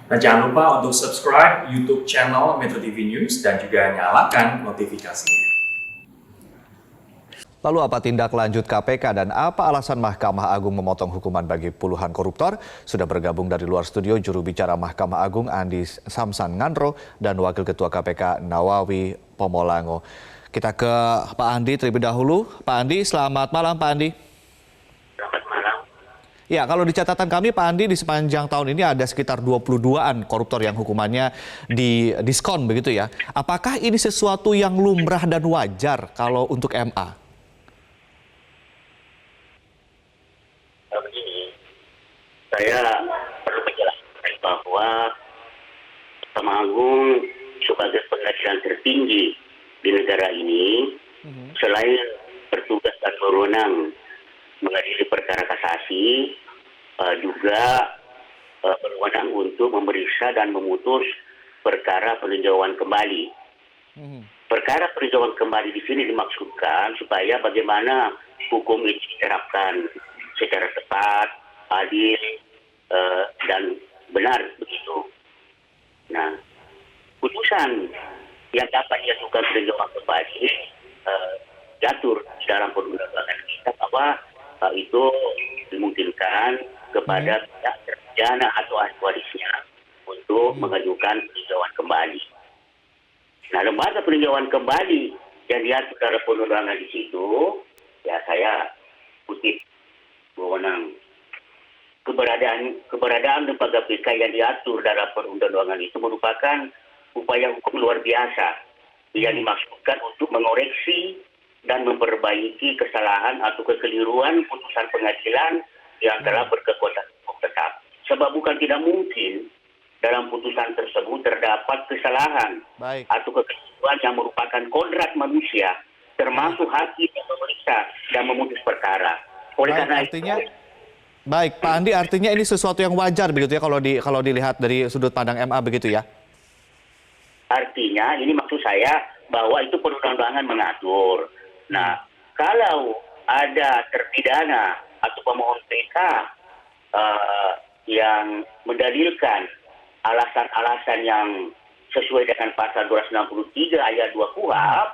Dan jangan lupa untuk subscribe YouTube channel Metro TV News dan juga nyalakan notifikasinya. Lalu apa tindak lanjut KPK dan apa alasan Mahkamah Agung memotong hukuman bagi puluhan koruptor? Sudah bergabung dari luar studio juru bicara Mahkamah Agung Andi Samsan Ngandro dan Wakil Ketua KPK Nawawi Pomolango. Kita ke Pak Andi terlebih dahulu. Pak Andi, selamat malam Pak Andi. Selamat malam. Ya, kalau di catatan kami Pak Andi di sepanjang tahun ini ada sekitar 22-an koruptor yang hukumannya didiskon begitu ya. Apakah ini sesuatu yang lumrah dan wajar kalau untuk MA? Begini, saya perlu menjelaskan bahwa Mahkamah Agung sebagai pengadilan tertinggi di negara ini, selain bertugas dan berwenang mengadili perkara kasasi, juga berwenang untuk memeriksa dan memutus perkara peninjauan kembali. Perkara peninjauan kembali di sini dimaksudkan supaya bagaimana hukum ini diterapkan secara tepat, adil, dan benar begitu. Nah, putusan yang dapat diajukan peninjauan kembali diatur dalam perundang-undangan kita bahwa itu dimungkinkan kepada pihak terpidana atau ahli warisnya untuk mengajukan peninjauan kembali. Nah, lembaga peninjauan kembali yang diatur dalam perundang-undangan di situ, ya saya kutip wewenang keberadaan lembaga PK yang diatur dalam perundang-undangan itu merupakan upaya hukum luar biasa yang dimaksudkan untuk mengoreksi dan memperbaiki kesalahan atau kekeliruan putusan pengadilan yang telah berkekuatan hukum tetap. Sebab bukan tidak mungkin dalam putusan tersebut terdapat kesalahan atau kekeliruan yang merupakan kodrat manusia, termasuk hakim yang memeriksa dan memutus perkara. Oleh karena artinya, baik Pak Andi, artinya ini sesuatu yang wajar begitu ya kalau dilihat dari sudut pandang MA begitu ya? Artinya ini maksud saya bahwa itu perundang-undangan mengatur. Nah, kalau ada terpidana atau pemohon PK yang mendalilkan alasan-alasan yang sesuai dengan pasal 263 ayat 2 KUHP,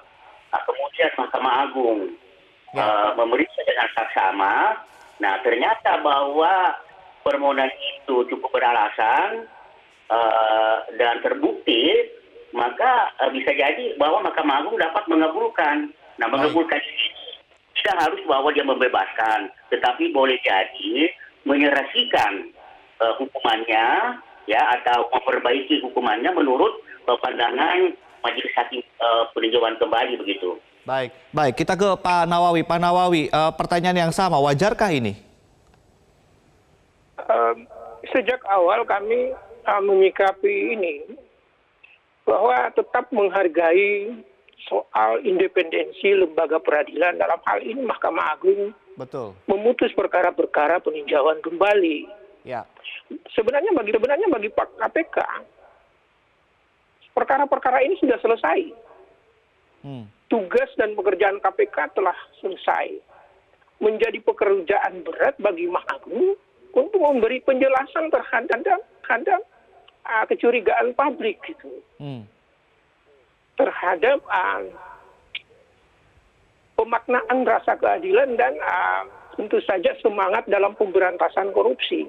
kemudian Mahkamah Agung memeriksa dengan saksama, nah ternyata bahwa permohonan itu cukup beralasan dan terbukti, maka bisa jadi bahwa Mahkamah Agung dapat mengabulkan. Nah, mengabulkan ini tidak harus bahwa dia membebaskan, tetapi boleh jadi menyerasikan hukumannya, ya, atau memperbaiki hukumannya menurut pandangan Majelis Hakim peninjauan kembali begitu. Baik, kita ke Pak Nawawi. Pak Nawawi, pertanyaan yang sama, wajarkah ini? Sejak awal kami menyikapi ini bahwa tetap menghargai soal independensi lembaga peradilan, dalam hal ini Mahkamah Agung. Betul. Memutus perkara-perkara peninjauan kembali. Ya. Sebenarnya bagi Pak KPK, perkara-perkara ini sudah selesai. Tugas dan pekerjaan KPK telah selesai. Menjadi pekerjaan berat bagi Mahkamah Agung untuk memberi penjelasan terhadap kecurigaan publik gitu. Terhadap pemaknaan rasa keadilan dan tentu saja semangat dalam pemberantasan korupsi.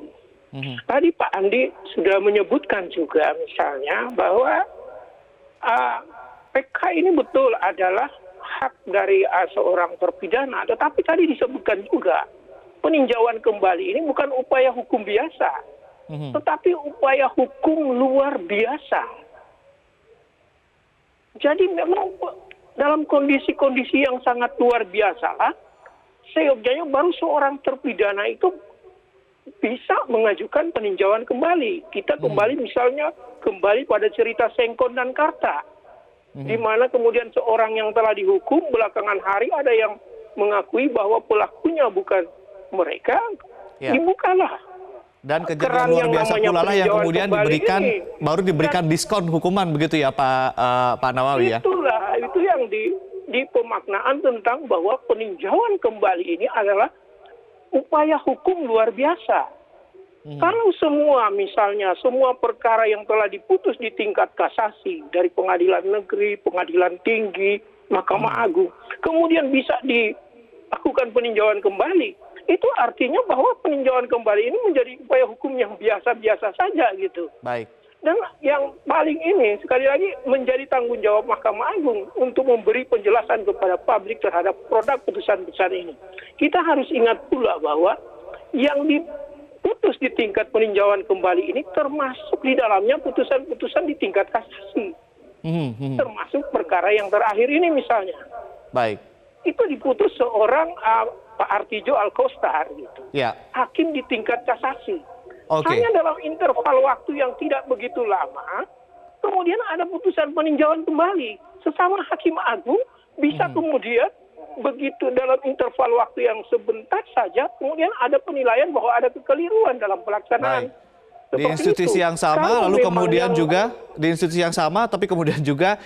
Tadi Pak Andi sudah menyebutkan juga misalnya bahwa PK ini betul adalah hak dari seorang terpidana, tetapi tadi disebutkan juga peninjauan kembali ini bukan upaya hukum biasa, tetapi upaya hukum luar biasa. Jadi memang dalam kondisi-kondisi yang sangat luar biasa, seyogyanya baru seorang terpidana itu bisa mengajukan peninjauan kembali. Kita kembali misalnya pada cerita Sengkon dan Karta, di mana kemudian seorang yang telah dihukum belakangan hari ada yang mengakui bahwa pelakunya bukan mereka, dibukalah. Dan kejadian luar biasa pula lah yang kemudian baru diberikan diskon hukuman begitu ya Pak Nawawi ya? Itulah, itu yang di pemaknaan tentang bahwa peninjauan kembali ini adalah upaya hukum luar biasa. Kalau semua misalnya semua perkara yang telah diputus di tingkat kasasi dari pengadilan negeri, pengadilan tinggi, Mahkamah Agung, kemudian bisa dilakukan peninjauan kembali, itu artinya bahwa peninjauan kembali ini menjadi upaya hukum yang biasa-biasa saja gitu. Baik. Dan yang paling ini sekali lagi menjadi tanggung jawab Mahkamah Agung untuk memberi penjelasan kepada publik terhadap produk putusan-putusan ini. Kita harus ingat pula bahwa yang diputus di tingkat peninjauan kembali ini termasuk di dalamnya putusan-putusan di tingkat kasasi. Termasuk perkara yang terakhir ini misalnya. Baik. Itu diputus seorang Pak Artijo Alkostar gitu. Ya. Hakim di tingkat kasasi. Oke. Hanya dalam interval waktu yang tidak begitu lama, kemudian ada putusan peninjauan kembali. Sesama Hakim Agung bisa kemudian begitu dalam interval waktu yang sebentar saja, kemudian ada penilaian bahwa ada kekeliruan dalam pelaksanaan. Baik. Di institusi yang sama, lalu kemudian juga di institusi yang sama, tapi kemudian juga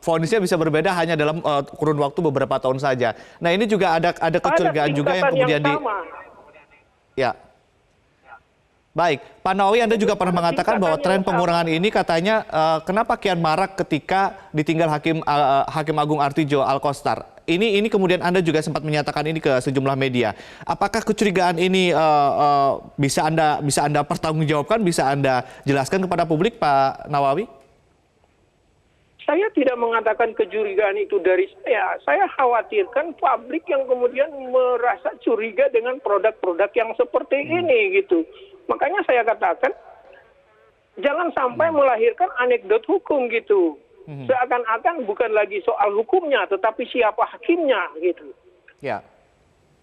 vonisnya bisa berbeda hanya dalam kurun waktu beberapa tahun saja. Nah ini juga ada kecurigaan juga yang kemudian Ya. Baik, Pak Nawawi, Anda juga pernah mengatakan bahwa tren pengurangan ini katanya kenapa kian marak ketika ditinggal Hakim Agung Artijo Alkostar. Ini kemudian Anda juga sempat menyatakan ini ke sejumlah media. Apakah kecurigaan ini bisa Anda pertanggungjawabkan, bisa Anda jelaskan kepada publik, Pak Nawawi? Saya tidak mengatakan kecurigaan itu dari saya. Saya khawatirkan publik yang kemudian merasa curiga dengan produk-produk yang seperti ini gitu. Makanya saya katakan jangan sampai melahirkan anekdot hukum gitu. Seakan-akan bukan lagi soal hukumnya, tetapi siapa hakimnya gitu. Ya.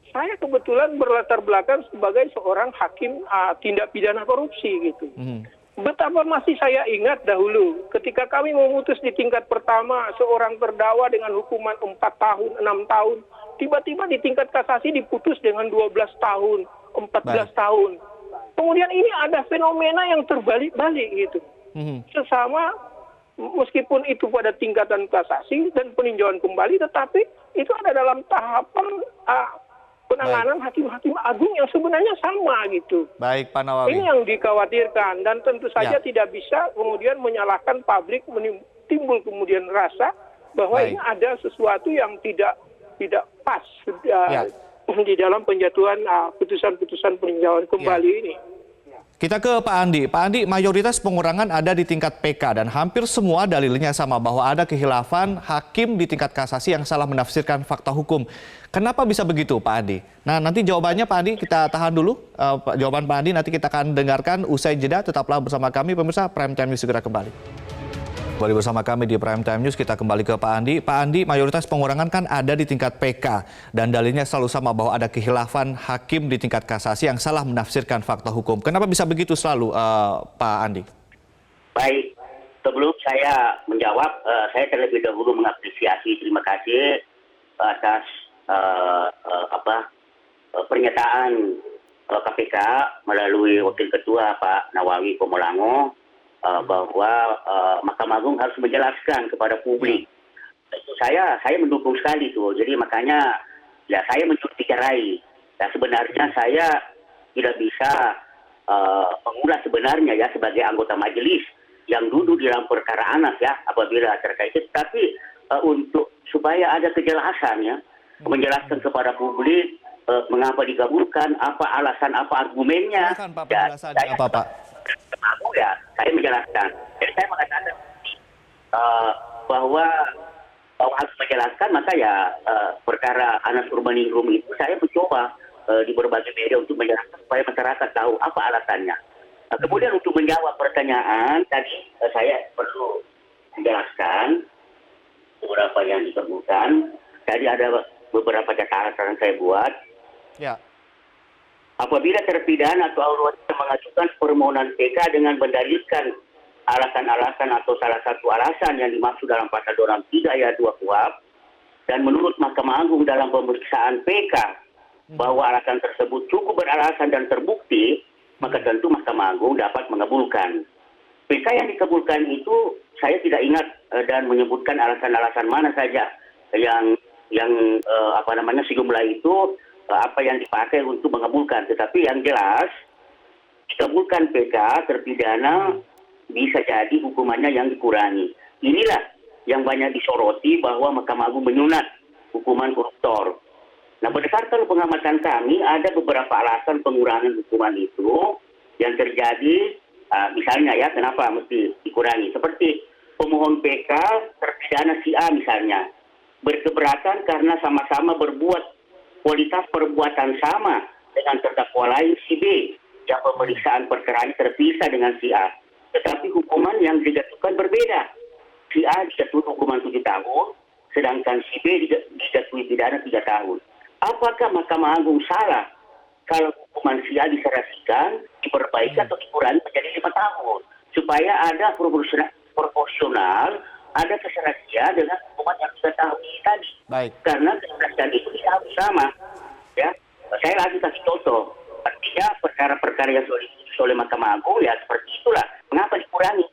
Saya kebetulan berlatar belakang sebagai seorang hakim tindak pidana korupsi gitu. Betapa masih saya ingat dahulu ketika kami memutus di tingkat pertama seorang terdakwa dengan hukuman 4 tahun, 6 tahun. Tiba-tiba di tingkat kasasi diputus dengan 12 tahun, 14 tahun. Kemudian ini ada fenomena yang terbalik-balik gitu. Sesama meskipun itu pada tingkatan kasasi dan peninjauan kembali, tetapi itu ada dalam tahapan penanganan hakim-hakim agung yang sebenarnya sama gitu. Baik, Pak Nawawi. Ini yang dikhawatirkan dan tentu saja tidak bisa kemudian menyalahkan publik, timbul kemudian rasa bahwa ini ada sesuatu yang tidak pas di dalam penjatuhan putusan-putusan peninjauan kembali ini. Kita ke Pak Andi. Pak Andi, mayoritas pengurangan ada di tingkat PK dan hampir semua dalilnya sama bahwa ada kehilafan hakim di tingkat kasasi yang salah menafsirkan fakta hukum. Kenapa bisa begitu, Pak Andi? Nah, nanti jawabannya Pak Andi kita tahan dulu. Jawaban Pak Andi nanti kita akan dengarkan usai jeda. Tetaplah bersama kami, pemirsa. Prime Time News segera kembali. Kembali bersama kami di Prime Time News, kita kembali ke Pak Andi. Pak Andi, mayoritas pengurangan kan ada di tingkat PK dan dalilnya selalu sama bahwa ada kehilafan hakim di tingkat kasasi yang salah menafsirkan fakta hukum. Kenapa bisa begitu selalu, Pak Andi? Baik, sebelum saya menjawab, saya terlebih dahulu mengapresiasi, terima kasih atas pernyataan KPK melalui Wakil Ketua Pak Nawawi Komolango bahwa Mahkamah Agung harus menjelaskan kepada publik. Saya mendukung sekali tuh. Jadi makanya ya saya menjustifikai. Ya sebenarnya saya tidak bisa mengulas sebenarnya ya sebagai anggota majelis yang duduk di dalam perkara anak ya apabila terkait itu. Tapi untuk supaya ada kejelasan ya, menjelaskan kepada publik mengapa dikabulkan, apa alasan, apa argumennya. Silakan, Pak, penjelasannya apa, Pak? Ya, saya menjelaskan. Jadi saya mengatakan bahwa harus menjelaskan, maka ya perkara Anas Urbaningrum itu saya mencoba di berbagai media untuk menjelaskan supaya masyarakat tahu apa alasannya. Kemudian untuk menjawab pertanyaan tadi saya perlu menjelaskan beberapa yang disebutkan. Tadi ada beberapa catatan saya buat. Ya. Apabila terpidana atau anggota mengajukan permohonan PK dengan mendalilkan alasan-alasan atau salah satu alasan yang dimaksud dalam pasal 263 ayat 2 KUHP dan menurut Mahkamah Agung dalam pemeriksaan PK bahwa alasan tersebut cukup beralasan dan terbukti, maka tentu Mahkamah Agung dapat mengabulkan. PK yang dikabulkan itu saya tidak ingat dan menyebutkan alasan-alasan mana saja yang sejumlah itu apa yang dipakai untuk mengabulkan. Tetapi yang jelas dikabulkan PK, terpidana bisa jadi hukumannya yang dikurangi. Inilah yang banyak disoroti bahwa Mahkamah Agung menyunat hukuman koruptor. Nah, berdasarkan pengamatan kami, ada beberapa alasan pengurangan hukuman itu yang terjadi, misalnya ya, kenapa mesti dikurangi. Seperti pemohon PK terpidana si A misalnya, berkeberatan karena sama-sama berbuat kualitas perbuatan sama dengan terdakwa lain si B, yang pemeriksaan perkara terpisah dengan si A. Tetapi hukuman yang dijatuhkan berbeda. Si A dijatuhi hukuman 7 tahun, sedangkan si B dijatuhi pidana 3 tahun. Apakah Mahkamah Agung salah kalau hukuman si A diserasikan, diperbaiki atau dikurangi menjadi 5 tahun? Supaya ada proporsional, ada keserasian dengan hukuman yang 3 tahun ini tadi. Baik. Karena keserasian itu tidak harus sama. Ya, saya lagi kasih contoh. Artinya perkara-perkara yang sudah diputus oleh Mahkamah Agung ya seperti itulah. Mengapa dikurangi?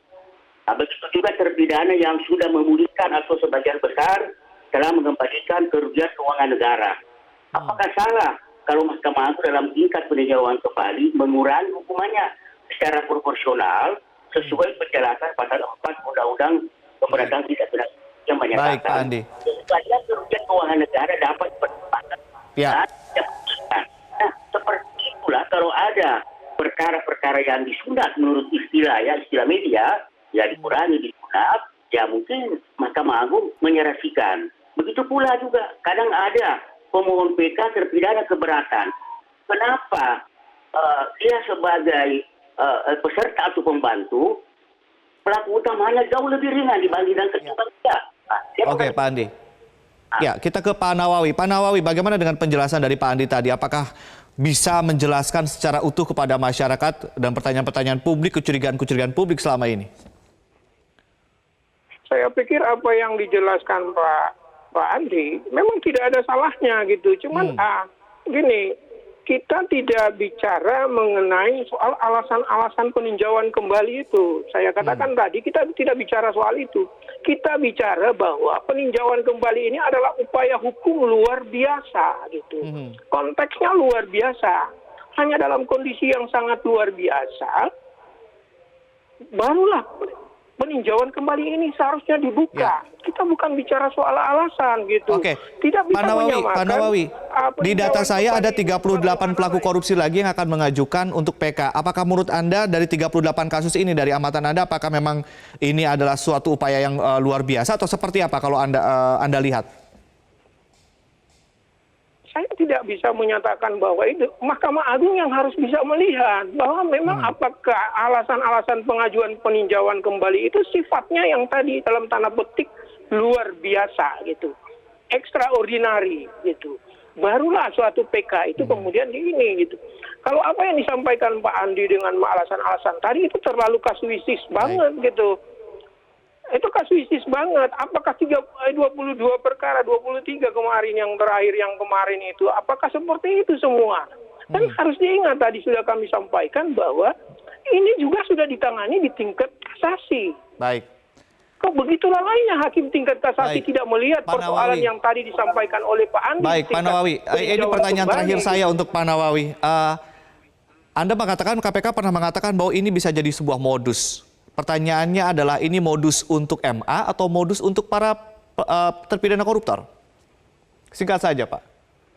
Nah, begitu juga terpidana yang sudah memulihkan atau sebagian besar telah mengembalikan kerugian keuangan negara. Apakah salah kalau Mahkamah Agung dalam tingkat peninjauan kembali mengurangi hukumannya secara proporsional sesuai penjelasan pasal 4 Undang-Undang Pemberantasan Tindak Pidana yang menyatakan Baik, Pak Andi. sebagian kerugian keuangan negara dapat dipertimbangkan. Ya. Nah, seperti itulah kalau ada perkara-perkara yang disunat menurut istilah media, ya dikurangi, disunat, ya mungkin Mahkamah Agung menyerasikan. Begitu pula juga kadang ada pemohon PK terpidana keberatan. Kenapa dia sebagai peserta atau pembantu, pelaku utamanya jauh lebih ringan dibandingkan ketimbang dia. Oke, Pak Andi. Ya, kita ke Pak Nawawi. Pak Nawawi, bagaimana dengan penjelasan dari Pak Andi tadi? Apakah bisa menjelaskan secara utuh kepada masyarakat dan pertanyaan-pertanyaan publik, kecurigaan-kecurigaan publik selama ini? Saya pikir apa yang dijelaskan Pak Andi memang tidak ada salahnya gitu. Cuman gini, kita tidak bicara mengenai soal alasan-alasan peninjauan kembali itu. Saya katakan tadi kita tidak bicara soal itu. Kita bicara bahwa peninjauan kembali ini adalah upaya hukum luar biasa gitu. Konteksnya luar biasa. Hanya dalam kondisi yang sangat luar biasa, barulah peninjauan kembali ini seharusnya dibuka. Kita bukan bicara soal alasan gitu. Oke. Tidak bisa menyamakan. Pak Nawawi, di data saya ada 38 pelaku korupsi lagi yang akan mengajukan untuk PK. Apakah menurut Anda dari 38 kasus ini, dari amatan Anda, apakah memang ini adalah suatu upaya yang luar biasa atau seperti apa kalau Anda lihat? Saya tidak bisa menyatakan bahwa itu Mahkamah Agung yang harus bisa melihat bahwa memang apakah alasan-alasan pengajuan peninjauan kembali itu sifatnya yang tadi dalam tanda petik luar biasa gitu, extraordinary gitu. Barulah suatu PK itu kemudian ini gitu. Kalau apa yang disampaikan Pak Andi dengan alasan-alasan tadi itu terlalu kasuistis banget gitu. Itu kasuistis banget. Apakah 22 perkara, 23 kemarin yang terakhir yang kemarin itu, apakah seperti itu semua? Dan harus diingat tadi sudah kami sampaikan bahwa ini juga sudah ditangani di tingkat kasasi. Baik. Kok begitu lalainya hakim tingkat kasasi tidak melihat Pak persoalan Nawawi yang tadi disampaikan oleh Pak Andi. Baik, Pak Nawawi. Ini pertanyaan terakhir saya untuk Pak Nawawi. Anda mengatakan, KPK pernah mengatakan bahwa ini bisa jadi sebuah modus. Pertanyaannya adalah, ini modus untuk MA atau modus untuk para terpidana koruptor? Singkat saja, Pak.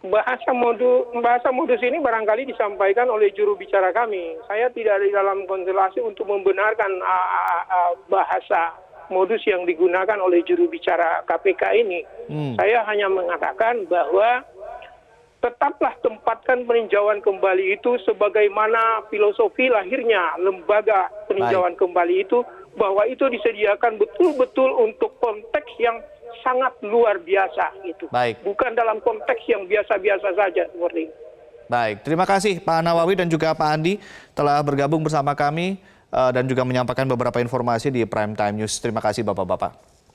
Bahasa modus ini barangkali disampaikan oleh juru bicara kami. Saya tidak di dalam konstelasi untuk membenarkan bahasa modus yang digunakan oleh juru bicara KPK ini. Saya hanya mengatakan bahwa tetaplah tempatkan peninjauan kembali itu sebagaimana filosofi lahirnya lembaga peninjauan kembali itu, bahwa itu disediakan betul-betul untuk konteks yang sangat luar biasa gitu. Baik. Bukan dalam konteks yang biasa-biasa saja seperti ini. Baik, terima kasih Pak Nawawi dan juga Pak Andi telah bergabung bersama kami dan juga menyampaikan beberapa informasi di Prime Time News. Terima kasih Bapak-Bapak.